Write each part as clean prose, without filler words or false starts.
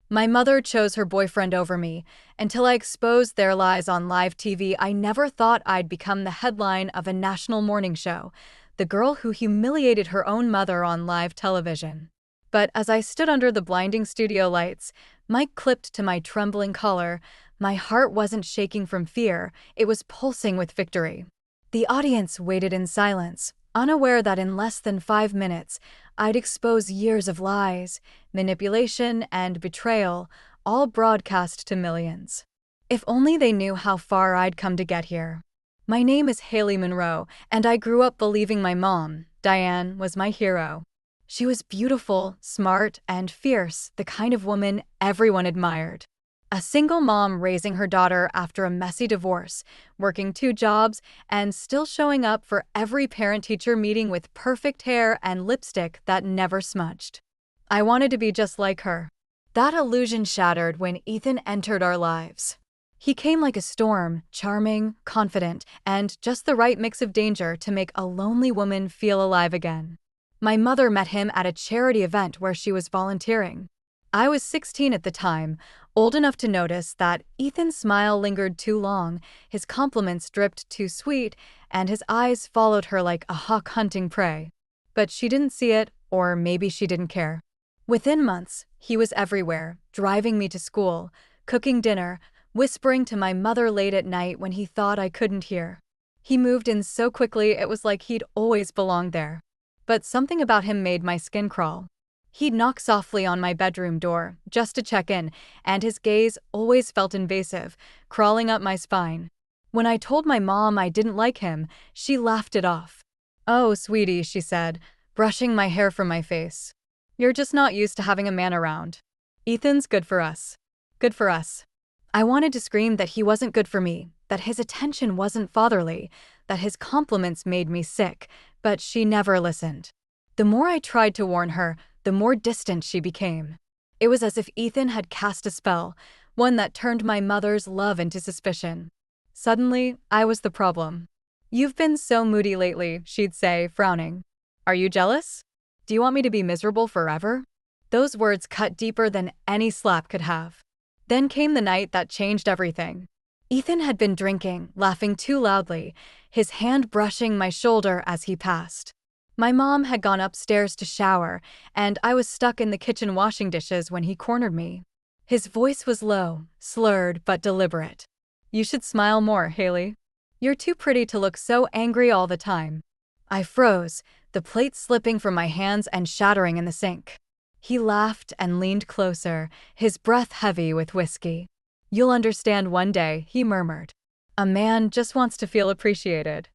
My mother chose her boyfriend over me. Until I exposed their lies on live TV, I never thought I'd become the headline of a national morning show, the girl who humiliated her own mother on live television. But as I stood under the blinding studio lights, mic clipped to my trembling collar, my heart wasn't shaking from fear, it was pulsing with victory. The audience waited in silence, unaware that in less than 5 minutes, I'd expose years of lies, manipulation, and betrayal, all broadcast to millions. If only they knew how far I'd come to get here. My name is Hailey Monroe, and I grew up believing my mom, Diane, was my hero. She was beautiful, smart, and fierce, the kind of woman everyone admired. A single mom raising her daughter after a messy divorce, working 2 jobs, and still showing up for every parent-teacher meeting with perfect hair and lipstick that never smudged. I wanted to be just like her. That illusion shattered when Ethan entered our lives. He came like a storm, charming, confident, and just the right mix of danger to make a lonely woman feel alive again. My mother met him at a charity event where she was volunteering. I was 16 at the time, old enough to notice that Ethan's smile lingered too long, his compliments dripped too sweet, and his eyes followed her like a hawk hunting prey. But she didn't see it, or maybe she didn't care. Within months, he was everywhere, driving me to school, cooking dinner, whispering to my mother late at night when he thought I couldn't hear. He moved in so quickly it was like he'd always belonged there. But something about him made my skin crawl. He'd knock softly on my bedroom door, just to check in, and his gaze always felt invasive, crawling up my spine. When I told my mom I didn't like him, she laughed it off. "Oh, sweetie," she said, brushing my hair from my face. "You're just not used to having a man around. Ethan's good for us. Good for us." I wanted to scream that he wasn't good for me, that his attention wasn't fatherly, that his compliments made me sick, but she never listened. The more I tried to warn her, the more distant she became. It was as if Ethan had cast a spell, one that turned my mother's love into suspicion. Suddenly, I was the problem. "You've been so moody lately," she'd say, frowning. "Are you jealous? Do you want me to be miserable forever?" Those words cut deeper than any slap could have. Then came the night that changed everything. Ethan had been drinking, laughing too loudly, his hand brushing my shoulder as he passed. My mom had gone upstairs to shower, and I was stuck in the kitchen washing dishes when he cornered me. His voice was low, slurred, but deliberate. "You should smile more, Hailey. You're too pretty to look so angry all the time." I froze, the plate slipping from my hands and shattering in the sink. He laughed and leaned closer, his breath heavy with whiskey. "You'll understand one day," he murmured. "A man just wants to feel appreciated."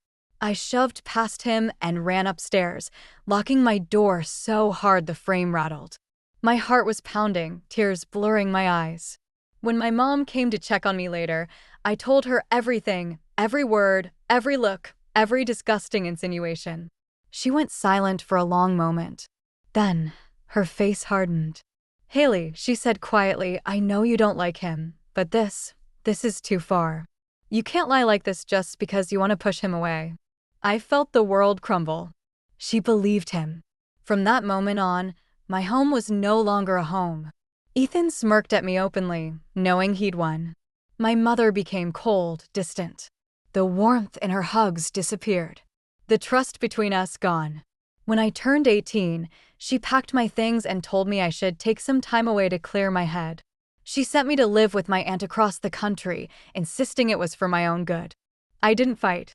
I shoved past him and ran upstairs, locking my door so hard the frame rattled. My heart was pounding, tears blurring my eyes. When my mom came to check on me later, I told her everything, every word, every look, every disgusting insinuation. She went silent for a long moment. Then, her face hardened. "Hailey," she said quietly, "I know you don't like him, but this is too far. You can't lie like this just because you want to push him away." I felt the world crumble. She believed him. From that moment on, my home was no longer a home. Ethan smirked at me openly, knowing he'd won. My mother became cold, distant. The warmth in her hugs disappeared. The trust between us gone. When I turned 18, she packed my things and told me I should take some time away to clear my head. She sent me to live with my aunt across the country, insisting it was for my own good. I didn't fight.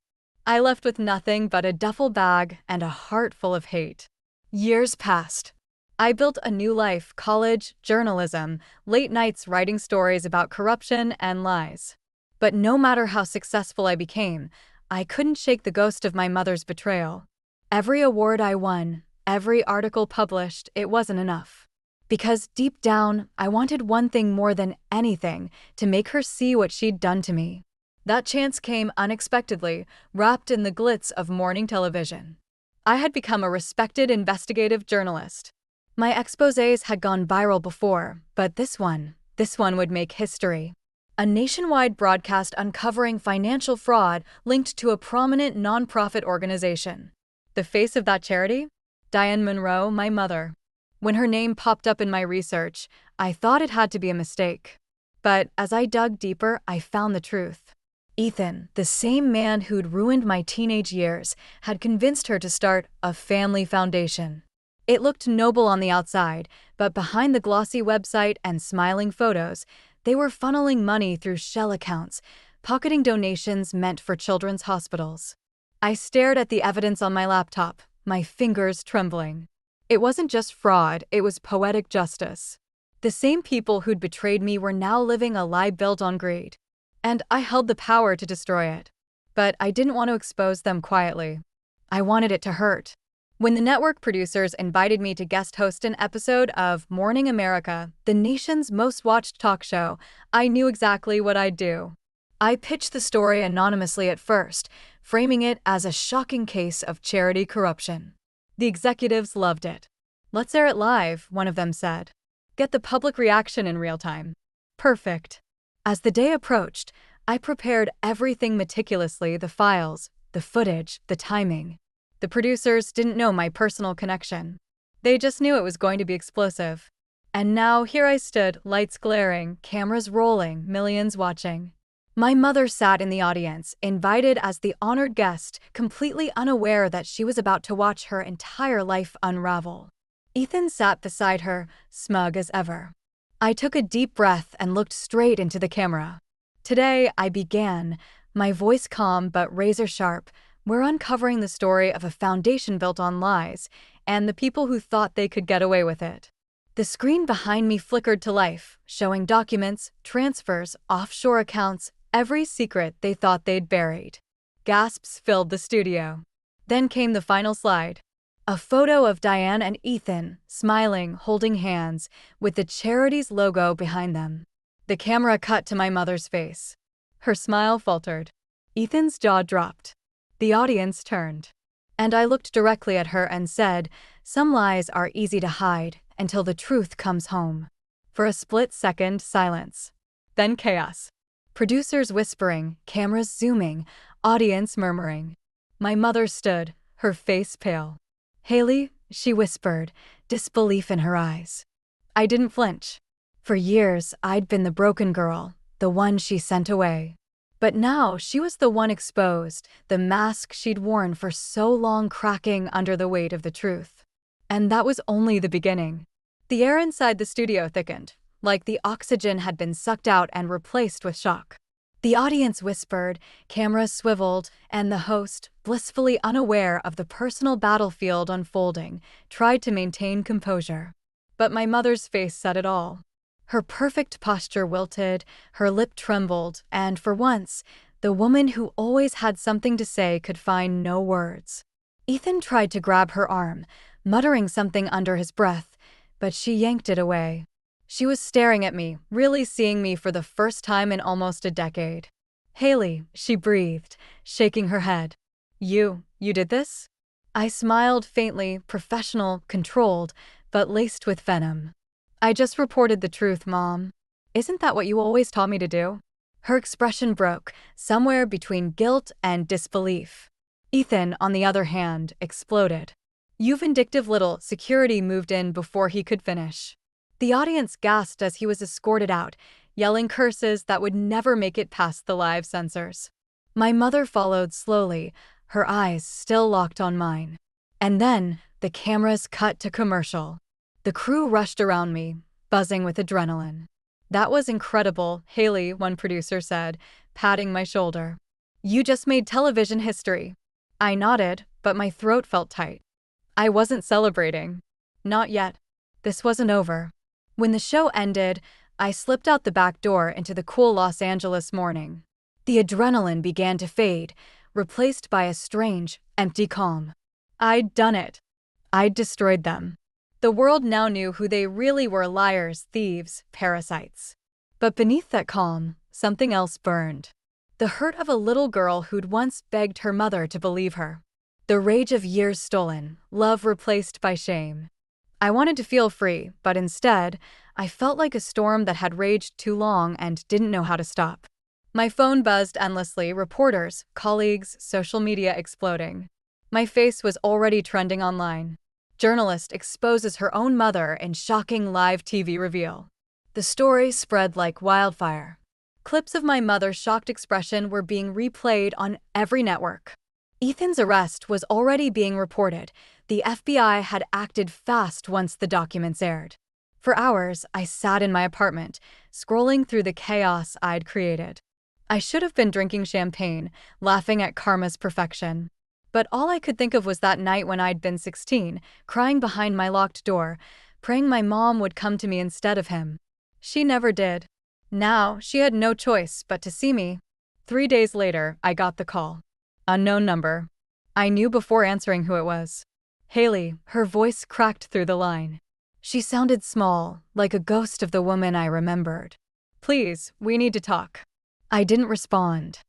I left with nothing but a duffel bag and a heart full of hate. Years passed. I built a new life: college, journalism, late nights writing stories about corruption and lies. But no matter how successful I became, I couldn't shake the ghost of my mother's betrayal. Every award I won, every article published, it wasn't enough. Because deep down, I wanted one thing more than anything: to make her see what she'd done to me. That chance came unexpectedly, wrapped in the glitz of morning television. I had become a respected investigative journalist. My exposés had gone viral before, but this one would make history. A nationwide broadcast uncovering financial fraud linked to a prominent nonprofit organization. The face of that charity? Diane Monroe, my mother. When her name popped up in my research, I thought it had to be a mistake. But as I dug deeper, I found the truth. Ethan, the same man who'd ruined my teenage years, had convinced her to start a family foundation. It looked noble on the outside, but behind the glossy website and smiling photos, they were funneling money through shell accounts, pocketing donations meant for children's hospitals. I stared at the evidence on my laptop, my fingers trembling. It wasn't just fraud, it was poetic justice. The same people who'd betrayed me were now living a lie built on greed. And I held the power to destroy it. But I didn't want to expose them quietly. I wanted it to hurt. When the network producers invited me to guest host an episode of Morning America, the nation's most watched talk show, I knew exactly what I'd do. I pitched the story anonymously at first, framing it as a shocking case of charity corruption. The executives loved it. "Let's air it live," one of them said. "Get the public reaction in real time." Perfect. As the day approached, I prepared everything meticulously: the files, the footage, the timing. The producers didn't know my personal connection. They just knew it was going to be explosive. And now here I stood, lights glaring, cameras rolling, millions watching. My mother sat in the audience, invited as the honored guest, completely unaware that she was about to watch her entire life unravel. Ethan sat beside her, smug as ever. I took a deep breath and looked straight into the camera. "Today," I began, my voice calm but razor-sharp, "we're uncovering the story of a foundation built on lies, and the people who thought they could get away with it." The screen behind me flickered to life, showing documents, transfers, offshore accounts, every secret they thought they'd buried. Gasps filled the studio. Then came the final slide. A photo of Diane and Ethan, smiling, holding hands, with the charity's logo behind them. The camera cut to my mother's face. Her smile faltered. Ethan's jaw dropped. The audience turned. And I looked directly at her and said, "Some lies are easy to hide until the truth comes home." For a split second, silence. Then chaos. Producers whispering, cameras zooming, audience murmuring. My mother stood, her face pale. "Hailey," she whispered, disbelief in her eyes. I didn't flinch. For years, I'd been the broken girl, the one she sent away. But now she was the one exposed, the mask she'd worn for so long cracking under the weight of the truth. And that was only the beginning. The air inside the studio thickened, like the oxygen had been sucked out and replaced with shock. The audience whispered, cameras swiveled, and the host, blissfully unaware of the personal battlefield unfolding, tried to maintain composure. But my mother's face said it all. Her perfect posture wilted, her lip trembled, and for once, the woman who always had something to say could find no words. Ethan tried to grab her arm, muttering something under his breath, but she yanked it away. She was staring at me, really seeing me for the first time in almost a decade. "Hailey," she breathed, shaking her head. You did this?" I smiled faintly, professional, controlled, but laced with venom. "I just reported the truth, Mom. Isn't that what you always taught me to do?" Her expression broke, somewhere between guilt and disbelief. Ethan, on the other hand, exploded. "You vindictive little..." Security moved in before he could finish. The audience gasped as he was escorted out, yelling curses that would never make it past the live censors. My mother followed slowly, her eyes still locked on mine. And then, the cameras cut to commercial. The crew rushed around me, buzzing with adrenaline. "That was incredible, Hailey," one producer said, patting my shoulder. "You just made television history." I nodded, but my throat felt tight. I wasn't celebrating. Not yet. This wasn't over. When the show ended, I slipped out the back door into the cool Los Angeles morning. The adrenaline began to fade, replaced by a strange, empty calm. I'd done it. I'd destroyed them. The world now knew who they really were: liars, thieves, parasites. But beneath that calm, something else burned. The hurt of a little girl who'd once begged her mother to believe her. The rage of years stolen, love replaced by shame. I wanted to feel free, but instead, I felt like a storm that had raged too long and didn't know how to stop. My phone buzzed endlessly, reporters, colleagues, social media exploding. My face was already trending online. Journalist exposes her own mother in shocking live TV reveal. The story spread like wildfire. Clips of my mother's shocked expression were being replayed on every network. Ethan's arrest was already being reported. The FBI had acted fast once the documents aired. For hours, I sat in my apartment, scrolling through the chaos I'd created. I should have been drinking champagne, laughing at karma's perfection. But all I could think of was that night when I'd been 16, crying behind my locked door, praying my mom would come to me instead of him. She never did. Now, she had no choice but to see me. 3 days later, I got the call. Unknown number. I knew before answering who it was. Hailey, her voice cracked through the line. She sounded small, like a ghost of the woman I remembered. Please, we need to talk. I didn't respond.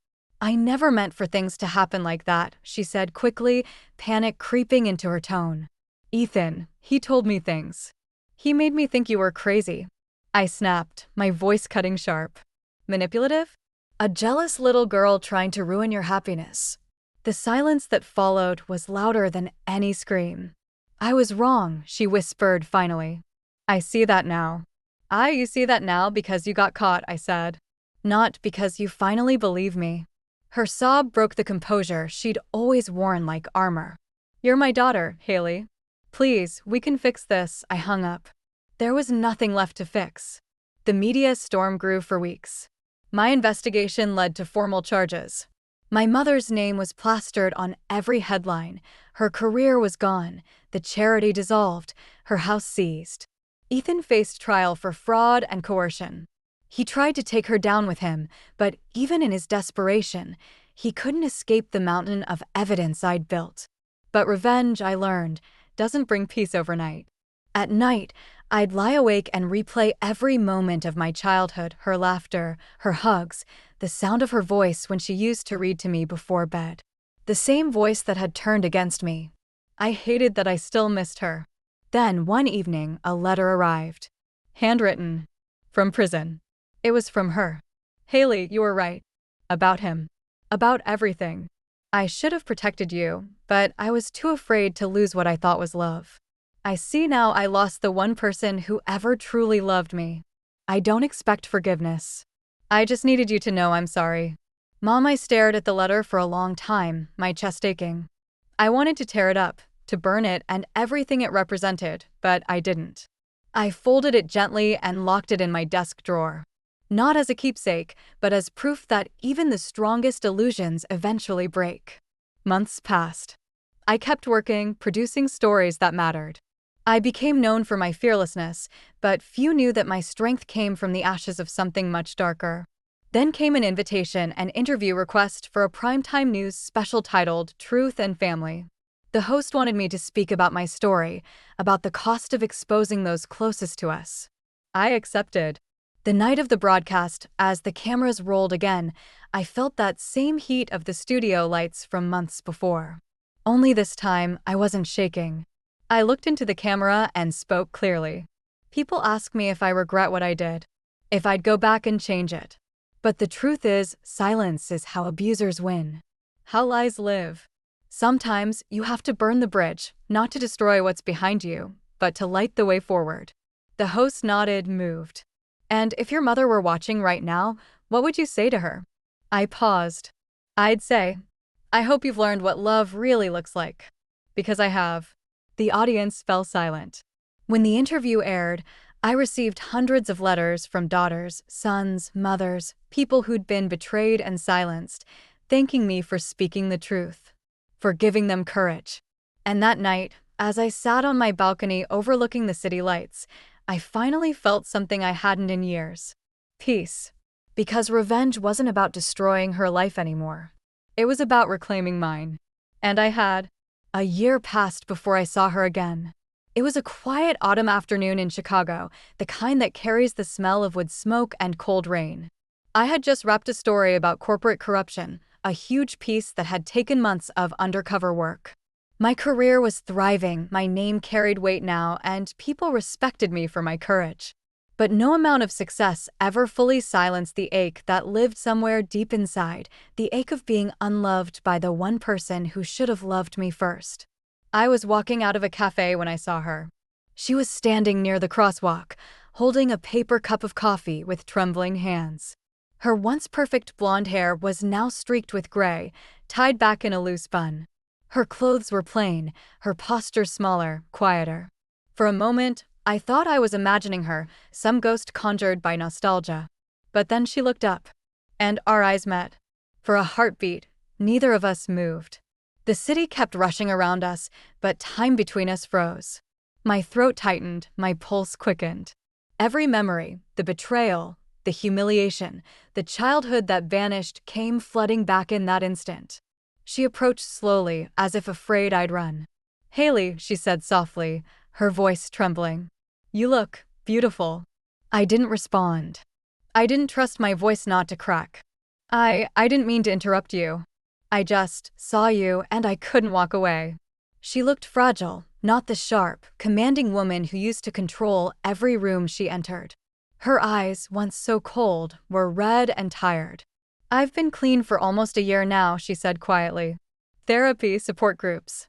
I never meant for things to happen like that, she said quickly, panic creeping into her tone. Ethan, he told me things. He made me think you were crazy. I snapped, my voice cutting sharp. Manipulative? A jealous little girl trying to ruin your happiness. The silence that followed was louder than any scream. I was wrong, she whispered finally. I see that now. You see that now because you got caught, I said. Not because you finally believe me. Her sob broke the composure she'd always worn like armor. You're my daughter, Hailey. Please, we can fix this, I hung up. There was nothing left to fix. The media storm grew for weeks. My investigation led to formal charges. My mother's name was plastered on every headline. Her career was gone, the charity dissolved, her house seized. Ethan faced trial for fraud and coercion. He tried to take her down with him, but even in his desperation, he couldn't escape the mountain of evidence I'd built. But revenge, I learned, doesn't bring peace overnight. At night, I'd lie awake and replay every moment of my childhood, her laughter, her hugs, the sound of her voice when she used to read to me before bed. The same voice that had turned against me. I hated that I still missed her. Then, one evening, a letter arrived. Handwritten. From prison. It was from her. Hailey, you were right. About him. About everything. I should have protected you, but I was too afraid to lose what I thought was love. I see now I lost the one person who ever truly loved me. I don't expect forgiveness. I just needed you to know I'm sorry. Mom, I stared at the letter for a long time, my chest aching. I wanted to tear it up, to burn it and everything it represented, but I didn't. I folded it gently and locked it in my desk drawer. Not as a keepsake, but as proof that even the strongest illusions eventually break. Months passed. I kept working, producing stories that mattered. I became known for my fearlessness, but few knew that my strength came from the ashes of something much darker. Then came an invitation and interview request for a primetime news special titled Truth and Family. The host wanted me to speak about my story, about the cost of exposing those closest to us. I accepted. The night of the broadcast, as the cameras rolled again, I felt that same heat of the studio lights from months before. Only this time, I wasn't shaking. I looked into the camera and spoke clearly. People ask me if I regret what I did, if I'd go back and change it. But the truth is, silence is how abusers win. How lies live. Sometimes you have to burn the bridge, not to destroy what's behind you, but to light the way forward. The host nodded, moved. And if your mother were watching right now, what would you say to her? I paused. I'd say, I hope you've learned what love really looks like. Because I have. The audience fell silent. When the interview aired, I received hundreds of letters from daughters, sons, mothers, people who'd been betrayed and silenced, thanking me for speaking the truth, for giving them courage. And that night, as I sat on my balcony overlooking the city lights, I finally felt something I hadn't in years. Peace. Because revenge wasn't about destroying her life anymore. It was about reclaiming mine. And I had. A year passed before I saw her again. It was a quiet autumn afternoon in Chicago, the kind that carries the smell of wood smoke and cold rain. I had just wrapped a story about corporate corruption, a huge piece that had taken months of undercover work. My career was thriving, my name carried weight now, and people respected me for my courage. But no amount of success ever fully silenced the ache that lived somewhere deep inside, the ache of being unloved by the one person who should have loved me first. I was walking out of a cafe when I saw her. She was standing near the crosswalk, holding a paper cup of coffee with trembling hands. Her once perfect blonde hair was now streaked with gray, tied back in a loose bun. Her clothes were plain, her posture smaller, quieter. For a moment, I thought I was imagining her, some ghost conjured by nostalgia. But then she looked up, and our eyes met. For a heartbeat, neither of us moved. The city kept rushing around us, but time between us froze. My throat tightened, my pulse quickened. Every memory, the betrayal, the humiliation, the childhood that vanished came flooding back in that instant. She approached slowly, as if afraid I'd run. "Hailey," she said softly, her voice trembling. "You look beautiful." I didn't respond. I didn't trust my voice not to crack. I didn't mean to interrupt you. I just saw you and I couldn't walk away." She looked fragile, not the sharp, commanding woman who used to control every room she entered. Her eyes, once so cold, were red and tired. "I've been clean for almost a year now," she said quietly. "Therapy, support groups.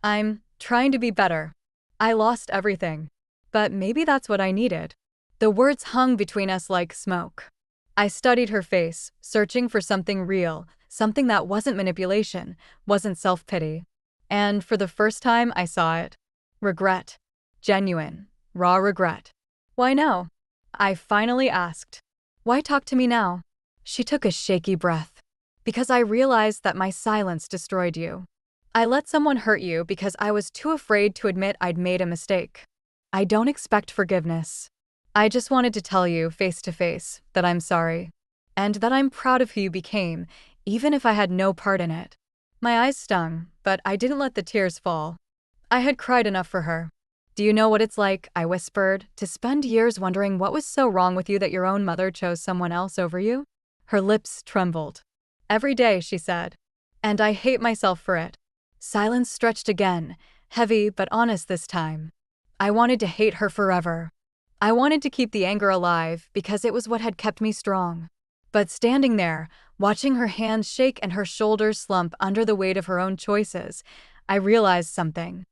I'm trying to be better. I lost everything. But maybe that's what I needed." The words hung between us like smoke. I studied her face, searching for something real, something that wasn't manipulation, wasn't self-pity. And for the first time, I saw it. Regret. Genuine, raw regret. "Why no?" I finally asked. "Why talk to me now?" She took a shaky breath. "Because I realized that my silence destroyed you. I let someone hurt you because I was too afraid to admit I'd made a mistake. I don't expect forgiveness. I just wanted to tell you, face to face, that I'm sorry. And that I'm proud of who you became, even if I had no part in it." My eyes stung, but I didn't let the tears fall. I had cried enough for her. "Do you know what it's like," I whispered, "to spend years wondering what was so wrong with you that your own mother chose someone else over you?" Her lips trembled. "Every day," she said. "And I hate myself for it." Silence stretched again, heavy but honest this time. I wanted to hate her forever. I wanted to keep the anger alive because it was what had kept me strong. But standing there, watching her hands shake and her shoulders slump under the weight of her own choices, I realized something.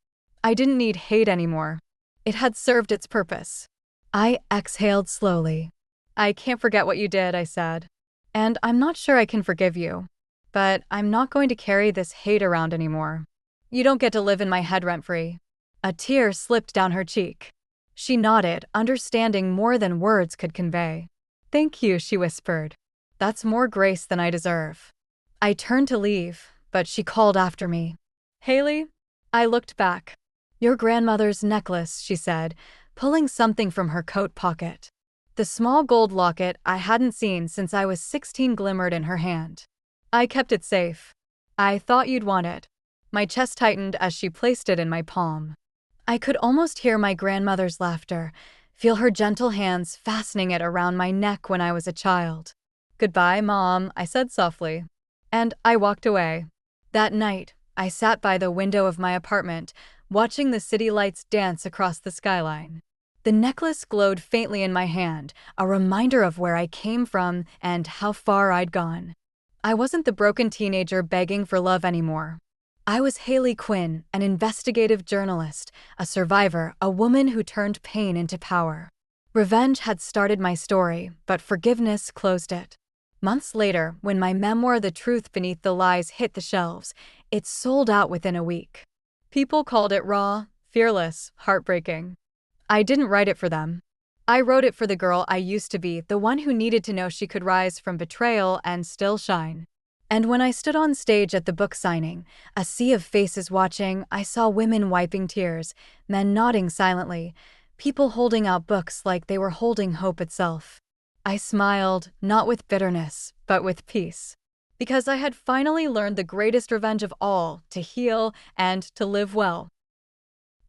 I didn't need hate anymore. It had served its purpose. I exhaled slowly. "I can't forget what you did," I said. "And I'm not sure I can forgive you. But I'm not going to carry this hate around anymore. You don't get to live in my head rent-free." A tear slipped down her cheek. She nodded, understanding more than words could convey. "Thank you," she whispered. "That's more grace than I deserve." I turned to leave, but she called after me. "Hailey?" I looked back. "Your grandmother's necklace," she said, pulling something from her coat pocket. The small gold locket I hadn't seen since I was 16 glimmered in her hand. "I kept it safe. I thought you'd want it." My chest tightened as she placed it in my palm. I could almost hear my grandmother's laughter, feel her gentle hands fastening it around my neck when I was a child. "Goodbye, Mom," I said softly. And I walked away. That night, I sat by the window of my apartment, watching the city lights dance across the skyline. The necklace glowed faintly in my hand, a reminder of where I came from and how far I'd gone. I wasn't the broken teenager begging for love anymore. I was Hailey Quinn, an investigative journalist, a survivor, a woman who turned pain into power. Revenge had started my story, but forgiveness closed it. Months later, when my memoir The Truth Beneath the Lies hit the shelves, it sold out within a week. People called it raw, fearless, heartbreaking. I didn't write it for them. I wrote it for the girl I used to be, the one who needed to know she could rise from betrayal and still shine. And when I stood on stage at the book signing, a sea of faces watching, I saw women wiping tears, men nodding silently, people holding out books like they were holding hope itself. I smiled, not with bitterness, but with peace. Because I had finally learned the greatest revenge of all, to heal and to live well.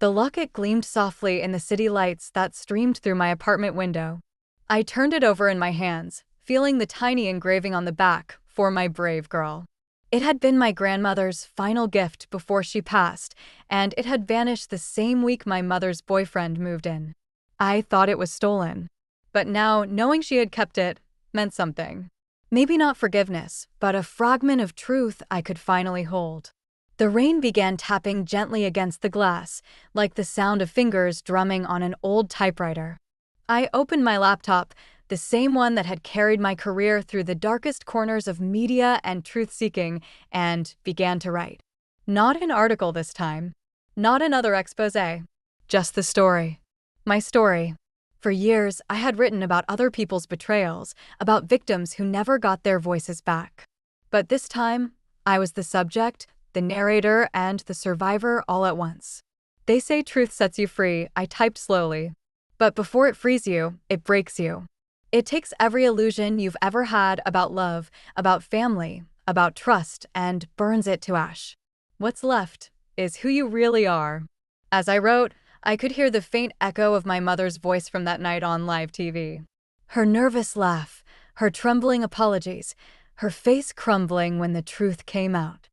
The locket gleamed softly in the city lights that streamed through my apartment window. I turned it over in my hands, feeling the tiny engraving on the back, "For my brave girl." It had been my grandmother's final gift before she passed, and it had vanished the same week my mother's boyfriend moved in. I thought it was stolen. But now, knowing she had kept it, meant something. Maybe not forgiveness, but a fragment of truth I could finally hold. The rain began tapping gently against the glass, like the sound of fingers drumming on an old typewriter. I opened my laptop, the same one that had carried my career through the darkest corners of media and truth-seeking, and began to write. Not an article this time. Not another exposé. Just the story. My story. For years, I had written about other people's betrayals, about victims who never got their voices back. But this time, I was the subject, the narrator, and the survivor all at once. They say truth sets you free, I typed slowly. But before it frees you, it breaks you. It takes every illusion you've ever had about love, about family, about trust, and burns it to ash. What's left is who you really are. As I wrote, I could hear the faint echo of my mother's voice from that night on live TV. Her nervous laugh, her trembling apologies, her face crumbling when the truth came out.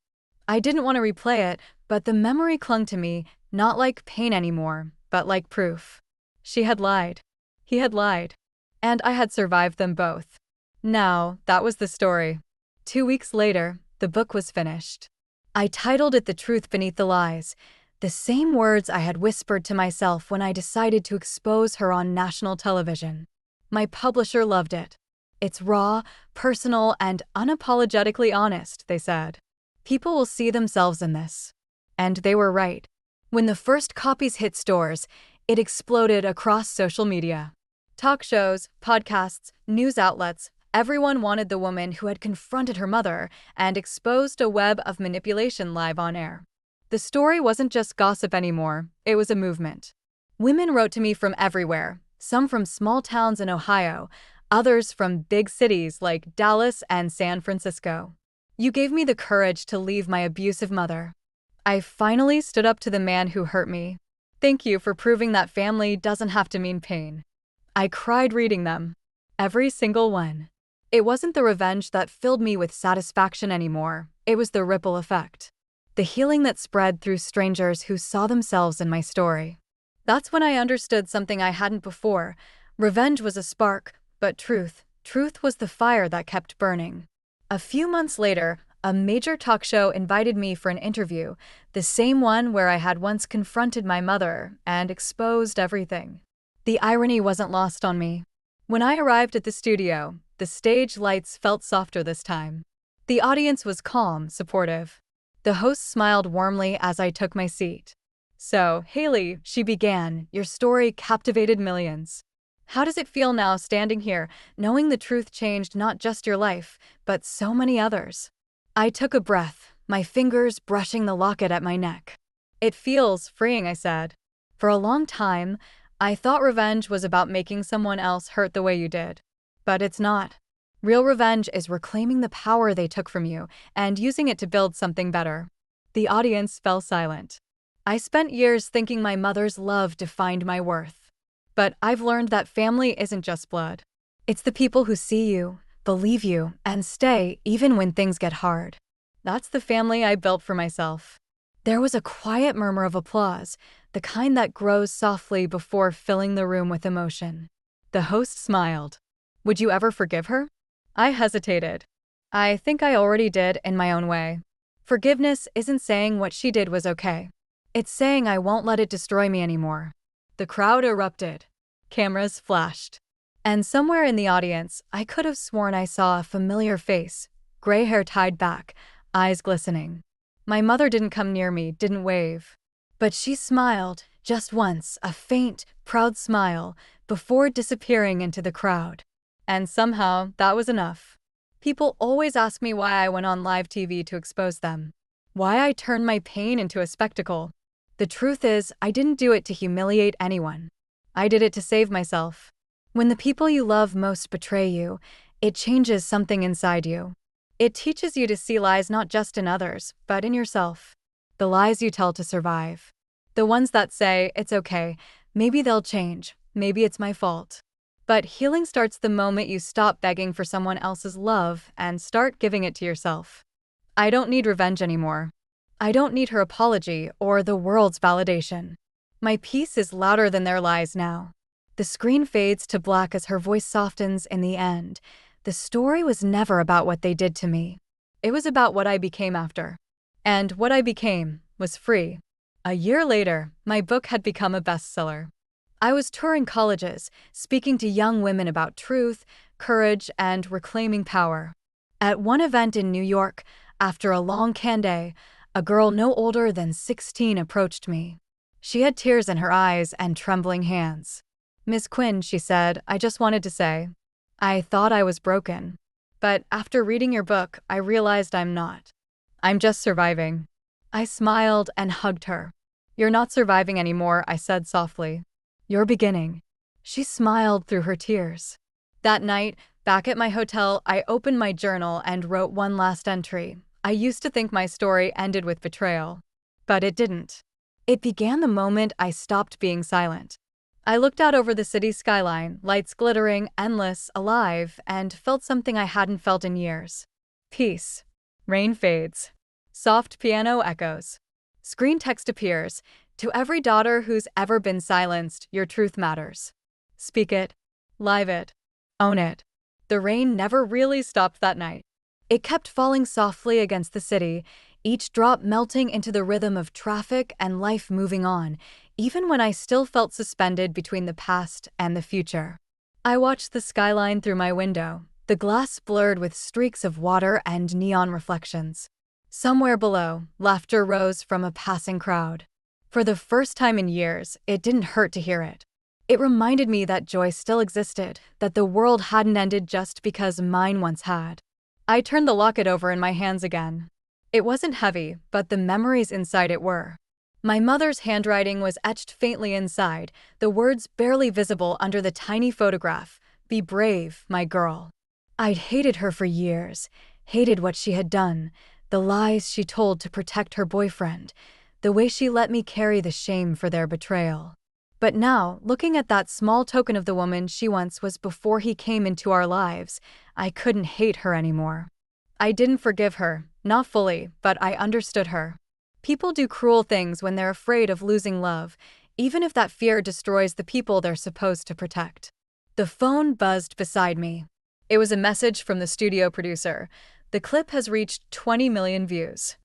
I didn't want to replay it, but the memory clung to me, not like pain anymore, but like proof. She had lied. He had lied. And I had survived them both. Now, that was the story. 2 weeks later, the book was finished. I titled it The Truth Beneath the Lies, the same words I had whispered to myself when I decided to expose her on national television. My publisher loved it. It's raw, personal, and unapologetically honest, they said. People will see themselves in this. And they were right. When the first copies hit stores, it exploded across social media. Talk shows, podcasts, news outlets, everyone wanted the woman who had confronted her mother and exposed a web of manipulation live on air. The story wasn't just gossip anymore, it was a movement. Women wrote to me from everywhere, some from small towns in Ohio, others from big cities like Dallas and San Francisco. You gave me the courage to leave my abusive mother. I finally stood up to the man who hurt me. Thank you for proving that family doesn't have to mean pain. I cried reading them. Every single one. It wasn't the revenge that filled me with satisfaction anymore, it was the ripple effect. The healing that spread through strangers who saw themselves in my story. That's when I understood something I hadn't before. Revenge was a spark, but truth was the fire that kept burning. A few months later, a major talk show invited me for an interview, the same one where I had once confronted my mother and exposed everything. The irony wasn't lost on me. When I arrived at the studio, the stage lights felt softer this time. The audience was calm, supportive. The host smiled warmly as I took my seat. So, Hailey, she began, your story captivated millions. How does it feel now standing here, knowing the truth changed not just your life, but so many others? I took a breath, my fingers brushing the locket at my neck. It feels freeing, I said. For a long time, I thought revenge was about making someone else hurt the way you did. But it's not. Real revenge is reclaiming the power they took from you and using it to build something better. The audience fell silent. I spent years thinking my mother's love defined my worth. But I've learned that family isn't just blood. It's the people who see you, believe you, and stay even when things get hard. That's the family I built for myself. There was a quiet murmur of applause, the kind that grows softly before filling the room with emotion. The host smiled. Would you ever forgive her? I hesitated. I think I already did in my own way. Forgiveness isn't saying what she did was okay. It's saying I won't let it destroy me anymore. The crowd erupted. Cameras flashed. And somewhere in the audience, I could have sworn I saw a familiar face, gray hair tied back, eyes glistening. My mother didn't come near me, didn't wave. But she smiled, just once, a faint, proud smile, before disappearing into the crowd. And somehow, that was enough. People always ask me why I went on live TV to expose them. Why I turned my pain into a spectacle. The truth is, I didn't do it to humiliate anyone. I did it to save myself. When the people you love most betray you, it changes something inside you. It teaches you to see lies not just in others, but in yourself. The lies you tell to survive. The ones that say, it's okay, maybe they'll change, maybe it's my fault. But healing starts the moment you stop begging for someone else's love and start giving it to yourself. I don't need revenge anymore. I don't need her apology or the world's validation. My peace is louder than their lies now. The screen fades to black as her voice softens in the end. The story was never about what they did to me. It was about what I became after. And what I became was free. A year later, my book had become a bestseller. I was touring colleges, speaking to young women about truth, courage, and reclaiming power. At one event in New York, after a long candé, a girl no older than 16 approached me. She had tears in her eyes and trembling hands. "Miss Quinn," she said, "I just wanted to say, I thought I was broken. But after reading your book, I realized I'm not. I'm just surviving." I smiled and hugged her. "You're not surviving anymore," I said softly. "You're beginning." She smiled through her tears. That night, back at my hotel, I opened my journal and wrote one last entry. I used to think my story ended with betrayal. But it didn't. It began the moment I stopped being silent. I looked out over the city skyline, lights glittering, endless, alive, and felt something I hadn't felt in years. Peace. Rain fades. Soft piano echoes. Screen text appears. "To every daughter who's ever been silenced, your truth matters. Speak it. Live it. Own it." The rain never really stopped that night. It kept falling softly against the city, each drop melting into the rhythm of traffic and life moving on, even when I still felt suspended between the past and the future. I watched the skyline through my window, the glass blurred with streaks of water and neon reflections. Somewhere below, laughter rose from a passing crowd. For the first time in years, it didn't hurt to hear it. It reminded me that joy still existed, that the world hadn't ended just because mine once had. I turned the locket over in my hands again. It wasn't heavy, but the memories inside it were. My mother's handwriting was etched faintly inside, the words barely visible under the tiny photograph. "Be brave, my girl." I'd hated her for years, hated what she had done, the lies she told to protect her boyfriend, the way she let me carry the shame for their betrayal. But now, looking at that small token of the woman she once was before he came into our lives, I couldn't hate her anymore. I didn't forgive her, not fully, but I understood her. People do cruel things when they're afraid of losing love, even if that fear destroys the people they're supposed to protect. The phone buzzed beside me. It was a message from the studio producer. "The clip has reached 20 million views."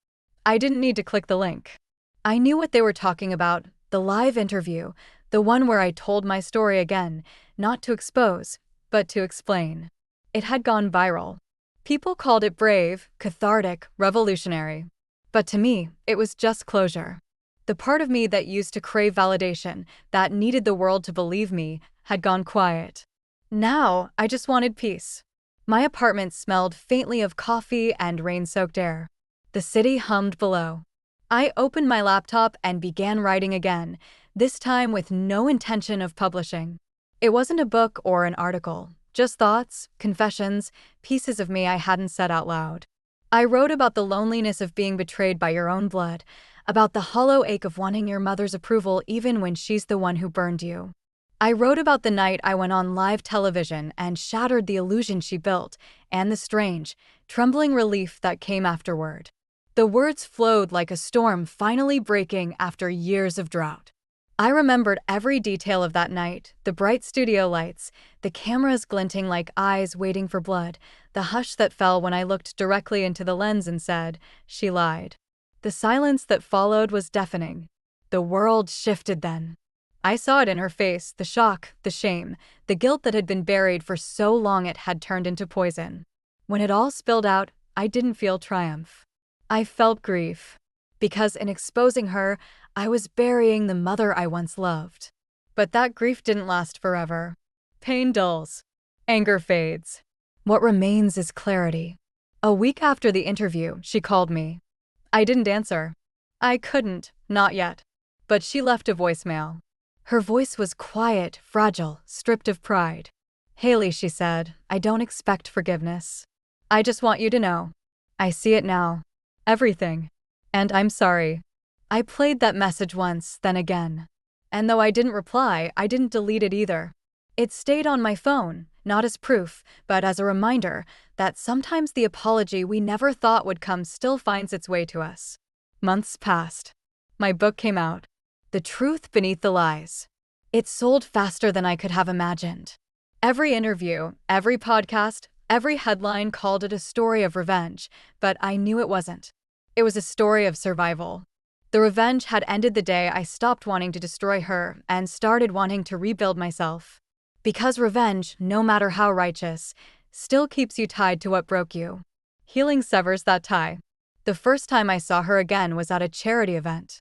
I didn't need to click the link. I knew what they were talking about, the live interview, the one where I told my story again, not to expose, but to explain. It had gone viral. People called it brave, cathartic, revolutionary. But to me, it was just closure. The part of me that used to crave validation, that needed the world to believe me, had gone quiet. Now, I just wanted peace. My apartment smelled faintly of coffee and rain-soaked air. The city hummed below. I opened my laptop and began writing again, this time with no intention of publishing. It wasn't a book or an article, just thoughts, confessions, pieces of me I hadn't said out loud. I wrote about the loneliness of being betrayed by your own blood, about the hollow ache of wanting your mother's approval even when she's the one who burned you. I wrote about the night I went on live television and shattered the illusion she built, and the strange, trembling relief that came afterward. The words flowed like a storm finally breaking after years of drought. I remembered every detail of that night, the bright studio lights, the cameras glinting like eyes waiting for blood, the hush that fell when I looked directly into the lens and said, "She lied." The silence that followed was deafening. The world shifted then. I saw it in her face, the shock, the shame, the guilt that had been buried for so long it had turned into poison. When it all spilled out, I didn't feel triumph. I felt grief. Because in exposing her, I was burying the mother I once loved. But that grief didn't last forever. Pain dulls. Anger fades. What remains is clarity. A week after the interview, she called me. I didn't answer. I couldn't, not yet. But she left a voicemail. Her voice was quiet, fragile, stripped of pride. "Hailey," she said, "I don't expect forgiveness. I just want you to know. I see it now. Everything. And I'm sorry." I played that message once, then again. And though I didn't reply, I didn't delete it either. It stayed on my phone, not as proof, but as a reminder that sometimes the apology we never thought would come still finds its way to us. Months passed. My book came out. The Truth Beneath the Lies. It sold faster than I could have imagined. Every interview, every podcast, every headline called it a story of revenge, but I knew it wasn't. It was a story of survival. The revenge had ended the day I stopped wanting to destroy her and started wanting to rebuild myself. Because revenge, no matter how righteous, still keeps you tied to what broke you. Healing severs that tie. The first time I saw her again was at a charity event.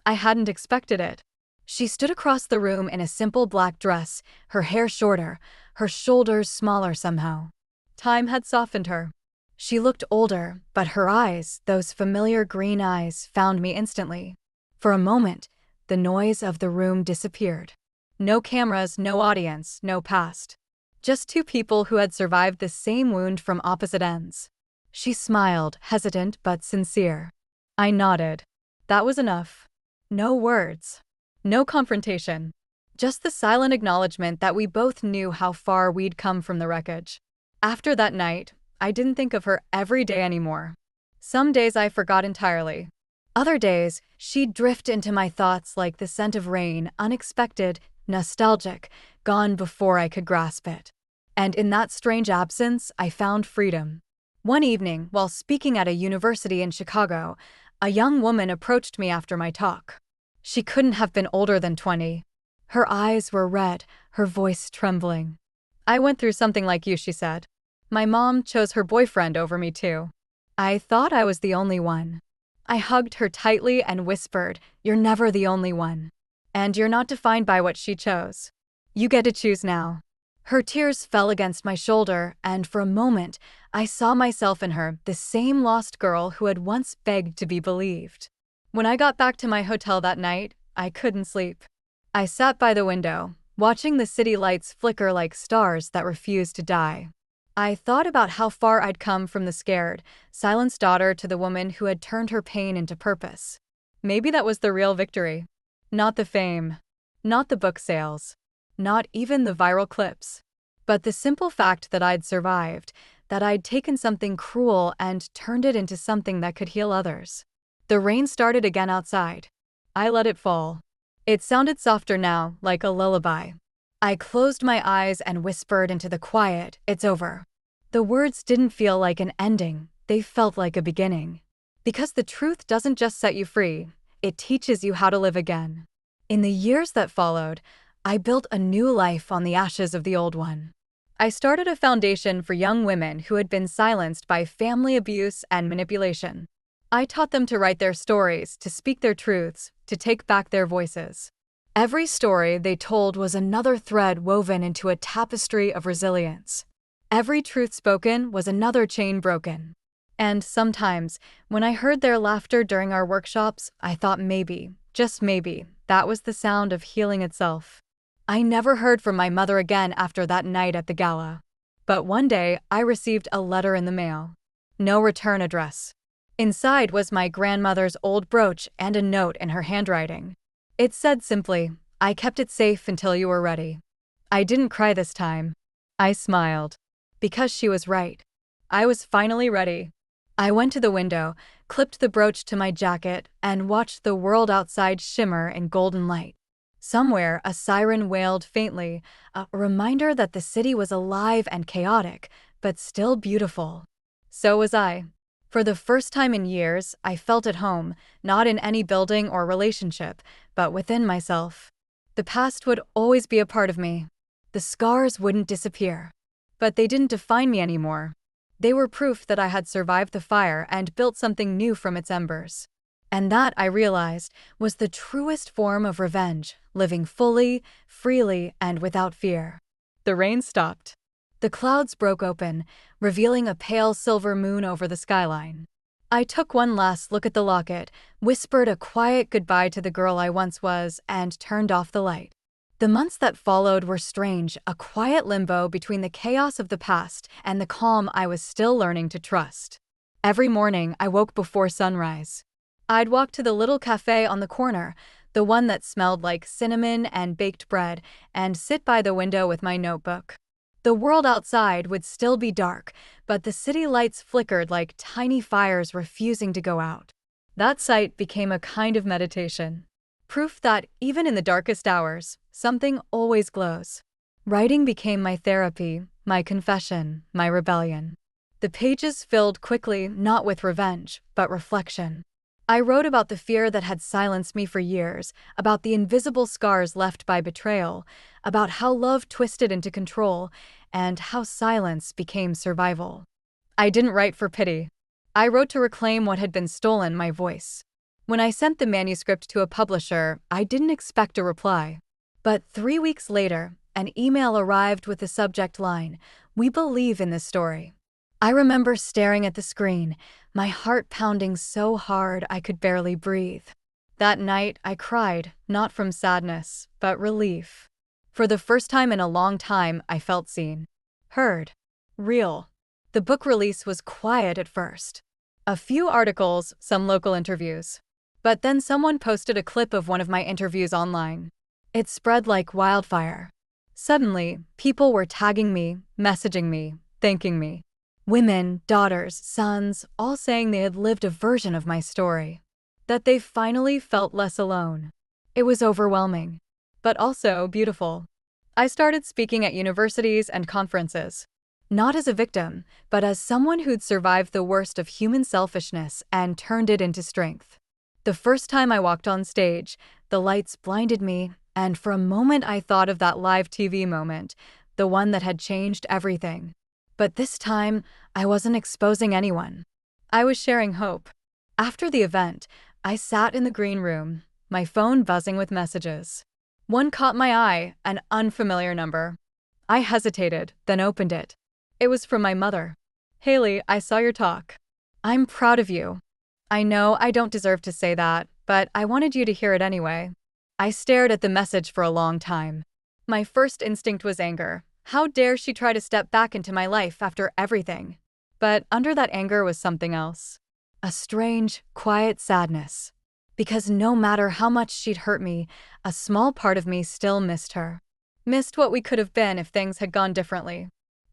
I hadn't expected it. She stood across the room in a simple black dress, her hair shorter, her shoulders smaller somehow. Time had softened her. She looked older, but her eyes, those familiar green eyes, found me instantly. For a moment, the noise of the room disappeared. No cameras, no audience, no past. Just two people who had survived the same wound from opposite ends. She smiled, hesitant but sincere. I nodded. That was enough. No words. No confrontation. Just the silent acknowledgement that we both knew how far we'd come from the wreckage. After that night, I didn't think of her every day anymore. Some days I forgot entirely. Other days, she'd drift into my thoughts like the scent of rain, unexpected, nostalgic, gone before I could grasp it. And in that strange absence, I found freedom. One evening, while speaking at a university in Chicago, a young woman approached me after my talk. She couldn't have been older than 20. Her eyes were red, her voice trembling. I went through something like you, she said. My mom chose her boyfriend over me too. I thought I was the only one. I hugged her tightly and whispered, "You're never the only one. And you're not defined by what she chose. You get to choose now." Her tears fell against my shoulder, and for a moment, I saw myself in her, the same lost girl who had once begged to be believed. When I got back to my hotel that night, I couldn't sleep. I sat by the window, watching the city lights flicker like stars that refused to die. I thought about how far I'd come from the scared, silenced daughter to the woman who had turned her pain into purpose. Maybe that was the real victory. Not the fame. Not the book sales. Not even the viral clips. But the simple fact that I'd survived, that I'd taken something cruel and turned it into something that could heal others. The rain started again outside. I let it fall. It sounded softer now, like a lullaby. I closed my eyes and whispered into the quiet, "It's over." The words didn't feel like an ending, they felt like a beginning. Because the truth doesn't just set you free, it teaches you how to live again. In the years that followed, I built a new life on the ashes of the old one. I started a foundation for young women who had been silenced by family abuse and manipulation. I taught them to write their stories, to speak their truths, to take back their voices. Every story they told was another thread woven into a tapestry of resilience. Every truth spoken was another chain broken. And sometimes, when I heard their laughter during our workshops, I thought maybe, just maybe, that was the sound of healing itself. I never heard from my mother again after that night at the gala. But one day, I received a letter in the mail. No return address. Inside was my grandmother's old brooch and a note in her handwriting. It said simply, "I kept it safe until you were ready." I didn't cry this time. I smiled. Because she was right. I was finally ready. I went to the window, clipped the brooch to my jacket, and watched the world outside shimmer in golden light. Somewhere, a siren wailed faintly, a reminder that the city was alive and chaotic, but still beautiful. So was I. For the first time in years, I felt at home, not in any building or relationship, but within myself. The past would always be a part of me. The scars wouldn't disappear. But they didn't define me anymore. They were proof that I had survived the fire and built something new from its embers. And that, I realized, was the truest form of revenge, living fully, freely, and without fear. The rain stopped. The clouds broke open, revealing a pale silver moon over the skyline. I took one last look at the locket, whispered a quiet goodbye to the girl I once was, and turned off the light. The months that followed were strange, a quiet limbo between the chaos of the past and the calm I was still learning to trust. Every morning, I woke before sunrise. I'd walk to the little cafe on the corner, the one that smelled like cinnamon and baked bread, and sit by the window with my notebook. The world outside would still be dark, but the city lights flickered like tiny fires refusing to go out. That sight became a kind of meditation. Proof that, even in the darkest hours, something always glows. Writing became my therapy, my confession, my rebellion. The pages filled quickly, not with revenge, but reflection. I wrote about the fear that had silenced me for years, about the invisible scars left by betrayal, about how love twisted into control, and how silence became survival. I didn't write for pity. I wrote to reclaim what had been stolen, my voice. When I sent the manuscript to a publisher, I didn't expect a reply. But 3 weeks later, an email arrived with the subject line, "We believe in this story." I remember staring at the screen, my heart pounding so hard I could barely breathe. That night, I cried, not from sadness, but relief. For the first time in a long time, I felt seen, heard, real. The book release was quiet at first. A few articles, some local interviews. But then someone posted a clip of one of my interviews online. It spread like wildfire. Suddenly, people were tagging me, messaging me, thanking me. Women, daughters, sons, all saying they had lived a version of my story. That they finally felt less alone. It was overwhelming, but also beautiful. I started speaking at universities and conferences. Not as a victim, but as someone who'd survived the worst of human selfishness and turned it into strength. The first time I walked on stage, the lights blinded me, and for a moment I thought of that live TV moment, the one that had changed everything. But this time, I wasn't exposing anyone. I was sharing hope. After the event, I sat in the green room, my phone buzzing with messages. One caught my eye, an unfamiliar number. I hesitated, then opened it. It was from my mother. "Hailey, I saw your talk. I'm proud of you. I know I don't deserve to say that, but I wanted you to hear it anyway." I stared at the message for a long time. My first instinct was anger. How dare she try to step back into my life after everything? But under that anger was something else. A strange, quiet sadness. Because no matter how much she'd hurt me, a small part of me still missed her. Missed what we could have been if things had gone differently.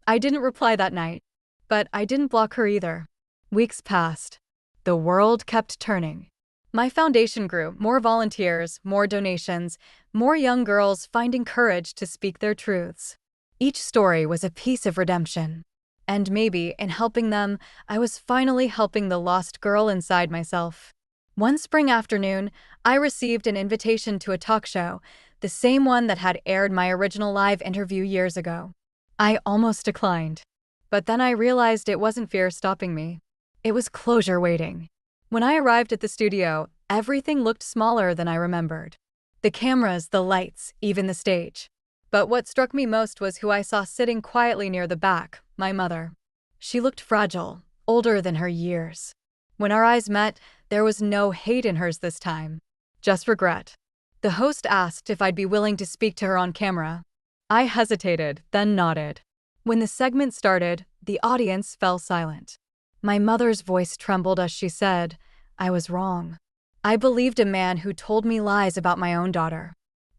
I didn't reply that night. But I didn't block her either. Weeks passed. The world kept turning. My foundation grew, more volunteers, more donations, more young girls finding courage to speak their truths. Each story was a piece of redemption. And maybe, in helping them, I was finally helping the lost girl inside myself. One spring afternoon, I received an invitation to a talk show, the same one that had aired my original live interview years ago. I almost declined. But then I realized it wasn't fear stopping me. It was closure waiting. When I arrived at the studio, everything looked smaller than I remembered. The cameras, the lights, even the stage. But what struck me most was who I saw sitting quietly near the back, my mother. She looked fragile, older than her years. When our eyes met, there was no hate in hers this time, just regret. The host asked if I'd be willing to speak to her on camera. I hesitated, then nodded. When the segment started, the audience fell silent. My mother's voice trembled as she said, "I was wrong. I believed a man who told me lies about my own daughter.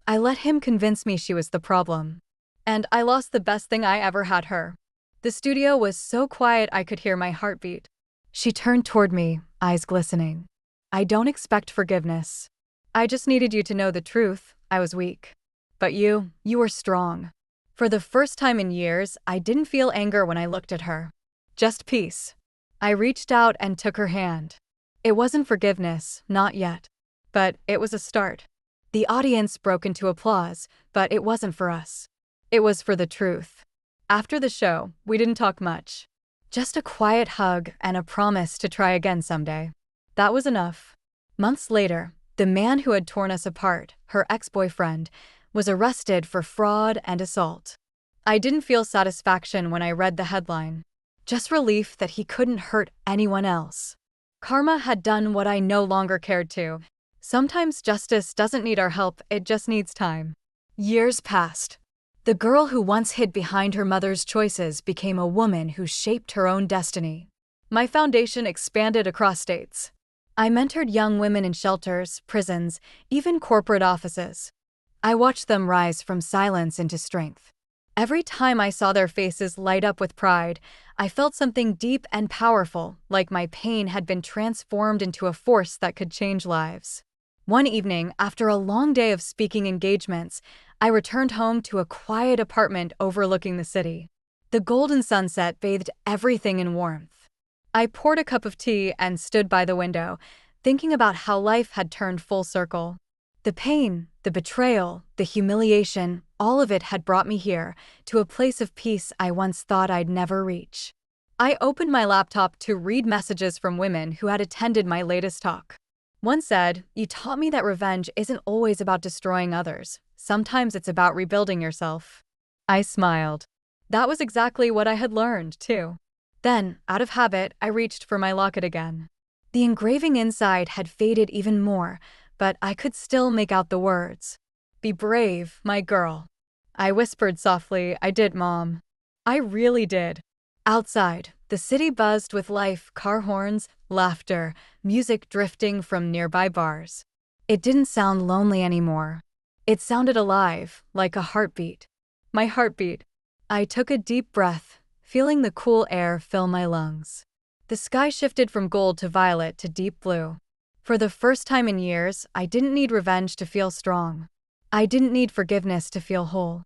I let him convince me she was the problem. And I lost the best thing I ever had, her." The studio was so quiet I could hear my heartbeat. She turned toward me, eyes glistening. "I don't expect forgiveness. I just needed you to know the truth. I was weak. But you were strong." For the first time in years, I didn't feel anger when I looked at her. Just peace. I reached out and took her hand. It wasn't forgiveness, not yet. But it was a start. The audience broke into applause, but it wasn't for us. It was for the truth. After the show, we didn't talk much. Just a quiet hug and a promise to try again someday. That was enough. Months later, the man who had torn us apart, her ex-boyfriend, was arrested for fraud and assault. I didn't feel satisfaction when I read the headline. Just relief that he couldn't hurt anyone else. Karma had done what I no longer cared to. Sometimes justice doesn't need our help, it just needs time. Years passed. The girl who once hid behind her mother's choices became a woman who shaped her own destiny. My foundation expanded across states. I mentored young women in shelters, prisons, even corporate offices. I watched them rise from silence into strength. Every time I saw their faces light up with pride, I felt something deep and powerful, like my pain had been transformed into a force that could change lives. One evening, after a long day of speaking engagements, I returned home to a quiet apartment overlooking the city. The golden sunset bathed everything in warmth. I poured a cup of tea and stood by the window, thinking about how life had turned full circle. The pain, the betrayal, the humiliation, all of it had brought me here, to a place of peace I once thought I'd never reach. I opened my laptop to read messages from women who had attended my latest talk. One said, "You taught me that revenge isn't always about destroying others. Sometimes it's about rebuilding yourself." I smiled. That was exactly what I had learned, too. Then, out of habit, I reached for my locket again. The engraving inside had faded even more, but I could still make out the words. "Be brave, my girl." I whispered softly, "I did, Mom. I really did." Outside, the city buzzed with life, car horns, laughter, music drifting from nearby bars. It didn't sound lonely anymore. It sounded alive, like a heartbeat. My heartbeat. I took a deep breath, feeling the cool air fill my lungs. The sky shifted from gold to violet to deep blue. For the first time in years, I didn't need revenge to feel strong. I didn't need forgiveness to feel whole.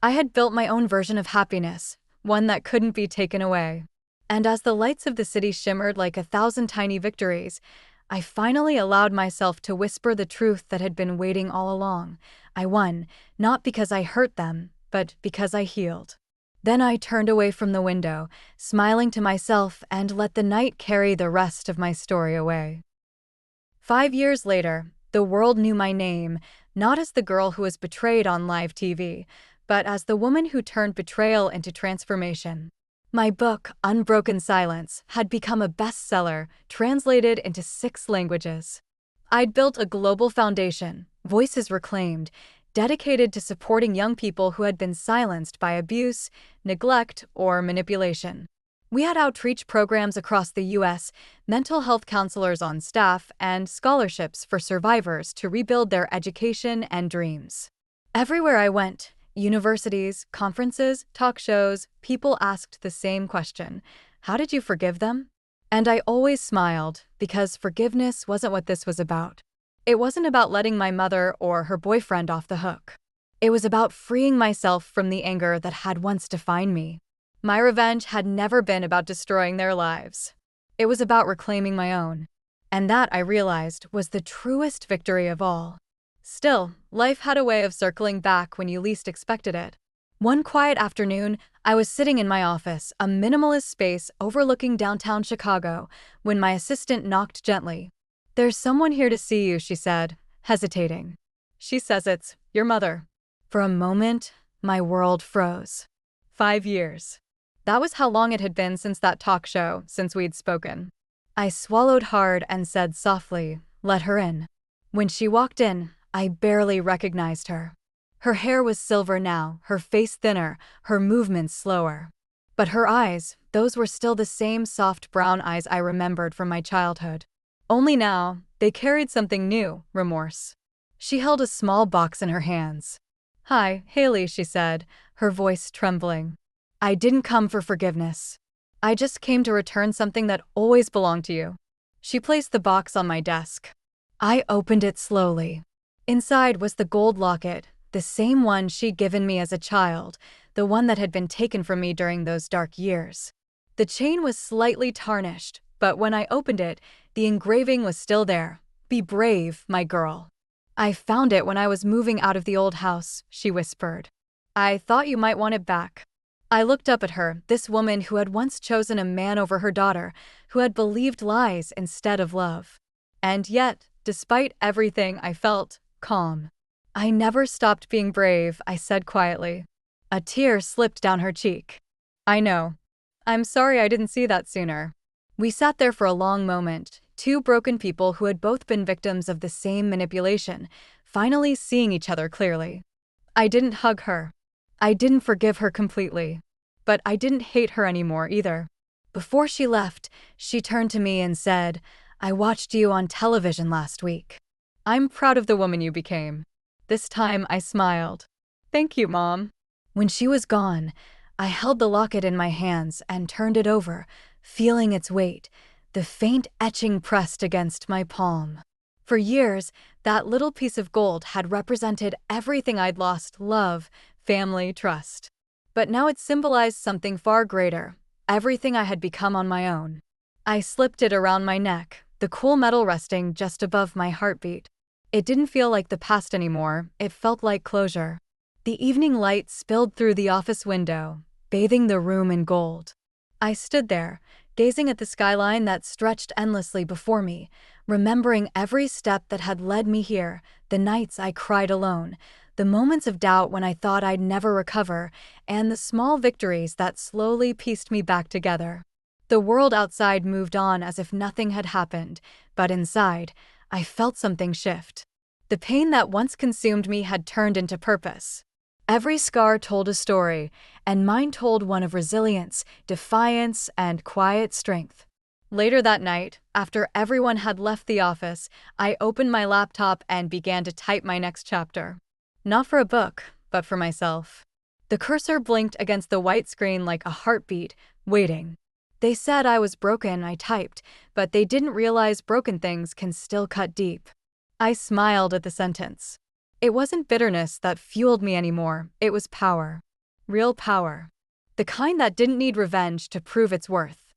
I had built my own version of happiness, one that couldn't be taken away. And as the lights of the city shimmered like 1,000 tiny victories, I finally allowed myself to whisper the truth that had been waiting all along. I won, not because I hurt them, but because I healed. Then I turned away from the window, smiling to myself, and let the night carry the rest of my story away. 5 years later, the world knew my name, not as the girl who was betrayed on live TV, but as the woman who turned betrayal into transformation. My book, Unbroken Silence, had become a bestseller, translated into 6 languages. I'd built a global foundation, voices reclaimed, dedicated to supporting young people who had been silenced by abuse, neglect, or manipulation. We had outreach programs across the U.S., mental health counselors on staff, and scholarships for survivors to rebuild their education and dreams. Everywhere I went, universities, conferences, talk shows, people asked the same question: how did you forgive them? And I always smiled, because forgiveness wasn't what this was about. It wasn't about letting my mother or her boyfriend off the hook. It was about freeing myself from the anger that had once defined me. My revenge had never been about destroying their lives. It was about reclaiming my own. And that, I realized, was the truest victory of all. Still, life had a way of circling back when you least expected it. One quiet afternoon, I was sitting in my office, a minimalist space overlooking downtown Chicago, when my assistant knocked gently. "There's someone here to see you," she said, hesitating. "She says it's your mother." For a moment, my world froze. 5 years. That was how long it had been since that talk show, since we'd spoken. I swallowed hard and said softly, "Let her in." When she walked in, I barely recognized her. Her hair was silver now, her face thinner, her movements slower. But her eyes, those were still the same soft brown eyes I remembered from my childhood. Only now, they carried something new: remorse. She held a small box in her hands. "Hi, Hailey," she said, her voice trembling. "I didn't come for forgiveness. I just came to return something that always belonged to you." She placed the box on my desk. I opened it slowly. Inside was the gold locket, the same one she'd given me as a child, the one that had been taken from me during those dark years. The chain was slightly tarnished, but when I opened it, the engraving was still there. "Be brave, my girl." "I found it when I was moving out of the old house," she whispered. "I thought you might want it back." I looked up at her, this woman who had once chosen a man over her daughter, who had believed lies instead of love. And yet, despite everything, I felt calm. "I never stopped being brave," I said quietly. A tear slipped down her cheek. "I know. I'm sorry I didn't see that sooner." We sat there for a long moment, 2 broken people who had both been victims of the same manipulation, finally seeing each other clearly. I didn't hug her. I didn't forgive her completely. But I didn't hate her anymore either. Before she left, she turned to me and said, "I watched you on television last week. I'm proud of the woman you became." This time I smiled. "Thank you, Mom." When she was gone, I held the locket in my hands and turned it over, feeling its weight, the faint etching pressed against my palm. For years, that little piece of gold had represented everything I'd lost: love, family, trust. But now it symbolized something far greater, everything I had become on my own. I slipped it around my neck, the cool metal resting just above my heartbeat. It didn't feel like the past anymore, it felt like closure. The evening light spilled through the office window, bathing the room in gold. I stood there, gazing at the skyline that stretched endlessly before me, remembering every step that had led me here, the nights I cried alone, the moments of doubt when I thought I'd never recover, and the small victories that slowly pieced me back together. The world outside moved on as if nothing had happened, but inside, I felt something shift. The pain that once consumed me had turned into purpose. Every scar told a story, and mine told one of resilience, defiance, and quiet strength. Later that night, after everyone had left the office, I opened my laptop and began to type my next chapter. Not for a book, but for myself. The cursor blinked against the white screen like a heartbeat, waiting. They said I was broken, I typed, but they didn't realize broken things can still cut deep. I smiled at the sentence. It wasn't bitterness that fueled me anymore, it was power. Real power. The kind that didn't need revenge to prove its worth.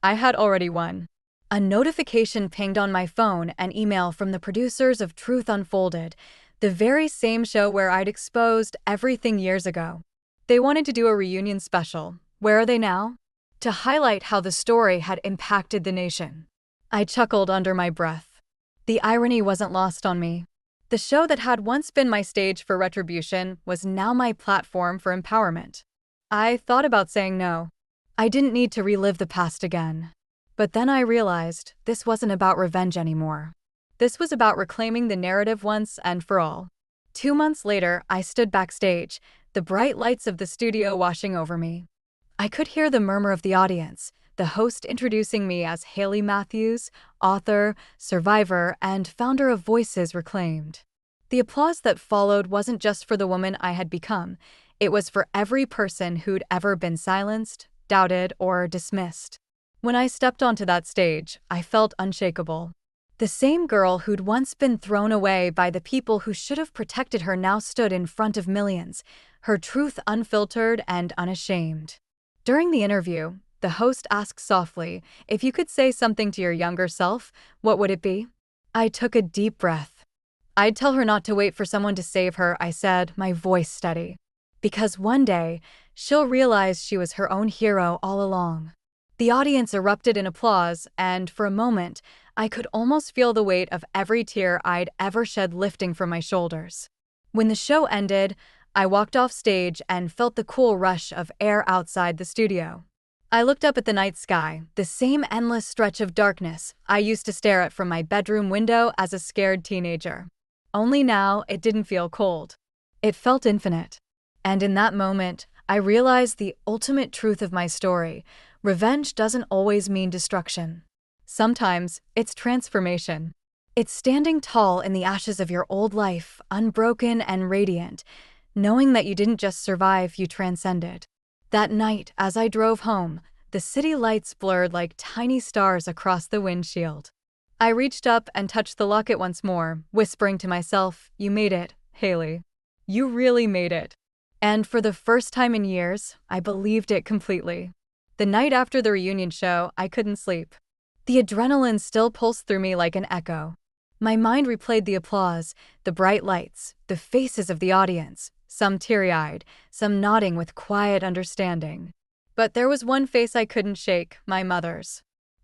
I had already won. A notification pinged on my phone, an email from the producers of Truth Unfolded, the very same show where I'd exposed everything years ago. They wanted to do a reunion special. Where are they now? To highlight how the story had impacted the nation. I chuckled under my breath. The irony wasn't lost on me. The show that had once been my stage for retribution was now my platform for empowerment. I thought about saying no. I didn't need to relive the past again. But then I realized this wasn't about revenge anymore. This was about reclaiming the narrative once and for all. 2 months later, I stood backstage, the bright lights of the studio washing over me. I could hear the murmur of the audience, the host introducing me as Hailey Matthews, author, survivor, and founder of Voices Reclaimed. The applause that followed wasn't just for the woman I had become, it was for every person who'd ever been silenced, doubted, or dismissed. When I stepped onto that stage, I felt unshakable. The same girl who'd once been thrown away by the people who should have protected her now stood in front of millions, her truth unfiltered and unashamed. During the interview, the host asked softly, "If you could say something to your younger self, what would it be?" I took a deep breath. "I'd tell her not to wait for someone to save her," I said, my voice steady. "Because one day, she'll realize she was her own hero all along." The audience erupted in applause, and for a moment, I could almost feel the weight of every tear I'd ever shed lifting from my shoulders. When the show ended, I walked off stage and felt the cool rush of air outside the studio. I looked up at the night sky, the same endless stretch of darkness I used to stare at from my bedroom window as a scared teenager. Only now, it didn't feel cold. It felt infinite. And in that moment, I realized the ultimate truth of my story. Revenge doesn't always mean destruction. Sometimes, it's transformation. It's standing tall in the ashes of your old life, unbroken and radiant, knowing that you didn't just survive, you transcended. That night, as I drove home, the city lights blurred like tiny stars across the windshield. I reached up and touched the locket once more, whispering to myself, "You made it, Hailey. You really made it." And for the first time in years, I believed it completely. The night after the reunion show, I couldn't sleep. The adrenaline still pulsed through me like an echo. My mind replayed the applause, the bright lights, the faces of the audience, some teary-eyed, some nodding with quiet understanding. But there was one face I couldn't shake, my mother's.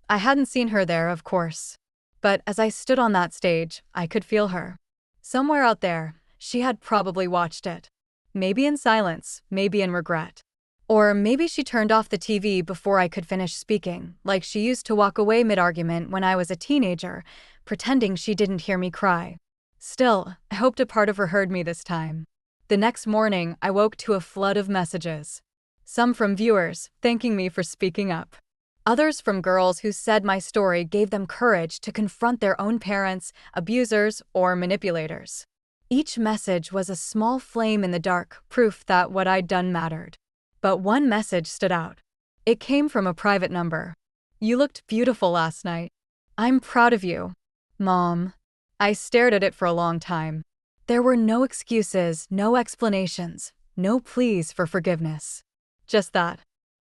I hadn't seen her there, of course. But as I stood on that stage, I could feel her. Somewhere out there, she had probably watched it. Maybe in silence, maybe in regret. Or maybe she turned off the TV before I could finish speaking, like she used to walk away mid-argument when I was a teenager, pretending she didn't hear me cry. Still, I hoped a part of her heard me this time. The next morning, I woke to a flood of messages. Some from viewers, thanking me for speaking up. Others from girls who said my story gave them courage to confront their own parents, abusers, or manipulators. Each message was a small flame in the dark, proof that what I'd done mattered. But one message stood out. It came from a private number. "You looked beautiful last night. I'm proud of you, Mom." I stared at it for a long time. There were no excuses, no explanations, no pleas for forgiveness. Just that.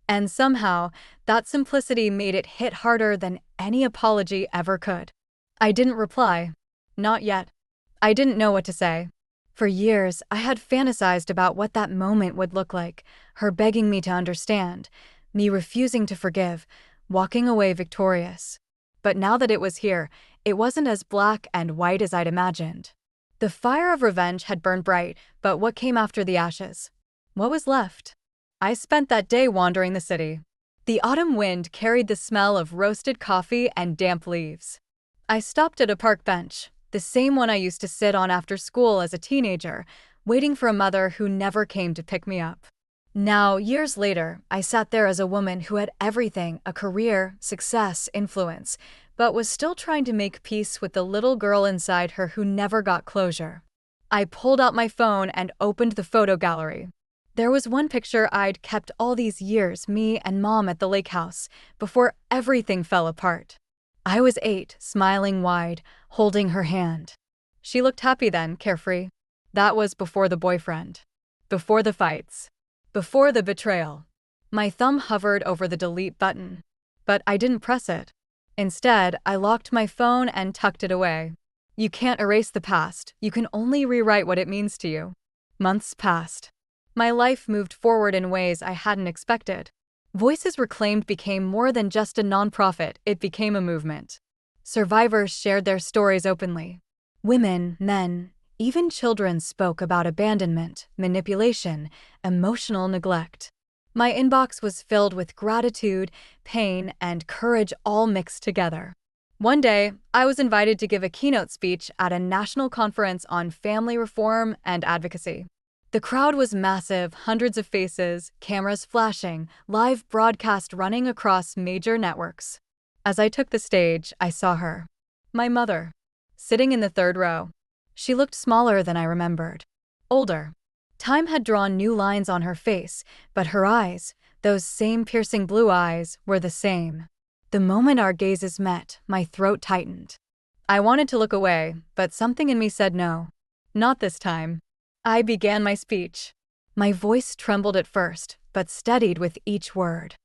And somehow, that simplicity made it hit harder than any apology ever could. I didn't reply. Not yet. I didn't know what to say. For years, I had fantasized about what that moment would look like, her begging me to understand, me refusing to forgive, walking away victorious. But now that it was here, it wasn't as black and white as I'd imagined. The fire of revenge had burned bright, but what came after the ashes? What was left? I spent that day wandering the city. The autumn wind carried the smell of roasted coffee and damp leaves. I stopped at a park bench, the same one I used to sit on after school as a teenager, waiting for a mother who never came to pick me up. Now, years later, I sat there as a woman who had everything, a career, success, influence, but was still trying to make peace with the little girl inside her who never got closure. I pulled out my phone and opened the photo gallery. There was one picture I'd kept all these years, me and Mom at the lake house, before everything fell apart. I was 8, smiling wide, holding her hand. She looked happy then, carefree. That was before the boyfriend. Before the fights. Before the betrayal. My thumb hovered over the delete button. But I didn't press it. Instead, I locked my phone and tucked it away. You can't erase the past, you can only rewrite what it means to you. Months passed. My life moved forward in ways I hadn't expected. Voices Reclaimed became more than just a nonprofit, it became a movement. Survivors shared their stories openly. Women, men, even children spoke about abandonment, manipulation, emotional neglect. My inbox was filled with gratitude, pain, and courage all mixed together. One day, I was invited to give a keynote speech at a national conference on family reform and advocacy. The crowd was massive, hundreds of faces, cameras flashing, live broadcast running across major networks. As I took the stage, I saw her. My mother. Sitting in the third row. She looked smaller than I remembered. Older. Time had drawn new lines on her face, but her eyes, those same piercing blue eyes, were the same. The moment our gazes met, my throat tightened. I wanted to look away, but something in me said no. Not this time. I began my speech. My voice trembled at first, but steadied with each word.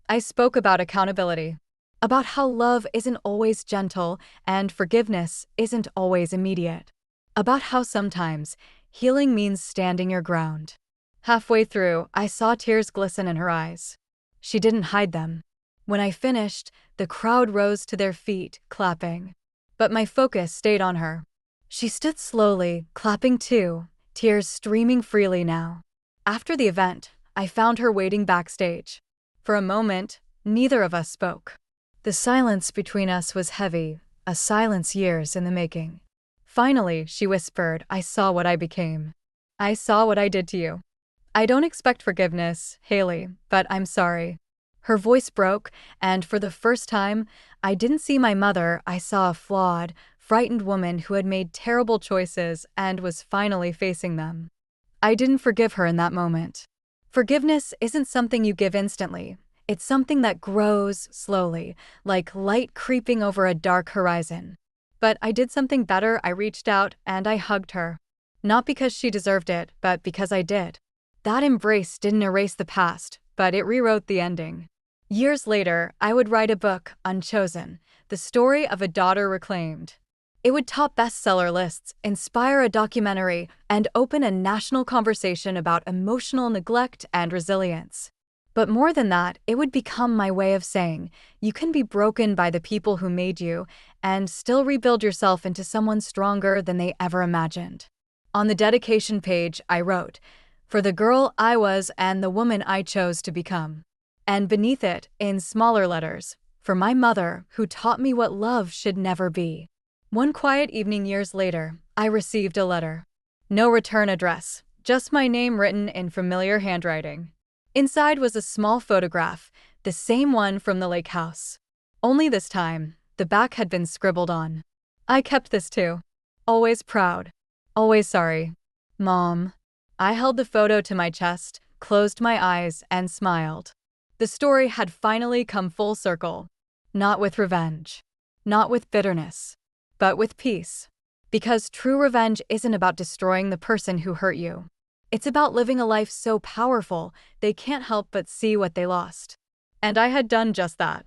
I spoke about accountability, about how love isn't always gentle and forgiveness isn't always immediate, about how sometimes healing means standing your ground. Halfway through, I saw tears glisten in her eyes. She didn't hide them. When I finished, the crowd rose to their feet, clapping. But my focus stayed on her. She stood slowly, clapping too, tears streaming freely now. After the event, I found her waiting backstage. For a moment, neither of us spoke. The silence between us was heavy, a silence years in the making. Finally, she whispered, "I saw what I became. I saw what I did to you. I don't expect forgiveness, Hailey, but I'm sorry." Her voice broke, and for the first time, I didn't see my mother, I saw a flawed, frightened woman who had made terrible choices and was finally facing them. I didn't forgive her in that moment. Forgiveness isn't something you give instantly. It's something that grows slowly, like light creeping over a dark horizon. But I did something better. I reached out and I hugged her. Not because she deserved it, but because I did. That embrace didn't erase the past, but it rewrote the ending. Years later, I would write a book, Unchosen, the story of a daughter reclaimed. It would top bestseller lists, inspire a documentary, and open a national conversation about emotional neglect and resilience. But more than that, it would become my way of saying, you can be broken by the people who made you and still rebuild yourself into someone stronger than they ever imagined. On the dedication page, I wrote, "For the girl I was and the woman I chose to become." And beneath it, in smaller letters, "For my mother, who taught me what love should never be." One quiet evening years later, I received a letter. No return address, just my name written in familiar handwriting. Inside was a small photograph, the same one from the lake house. Only this time, the back had been scribbled on. I kept this too. Always proud. Always sorry. Mom. I held the photo to my chest, closed my eyes, and smiled. The story had finally come full circle. Not with revenge. Not with bitterness. But with peace. Because true revenge isn't about destroying the person who hurt you. It's about living a life so powerful, they can't help but see what they lost. And I had done just that.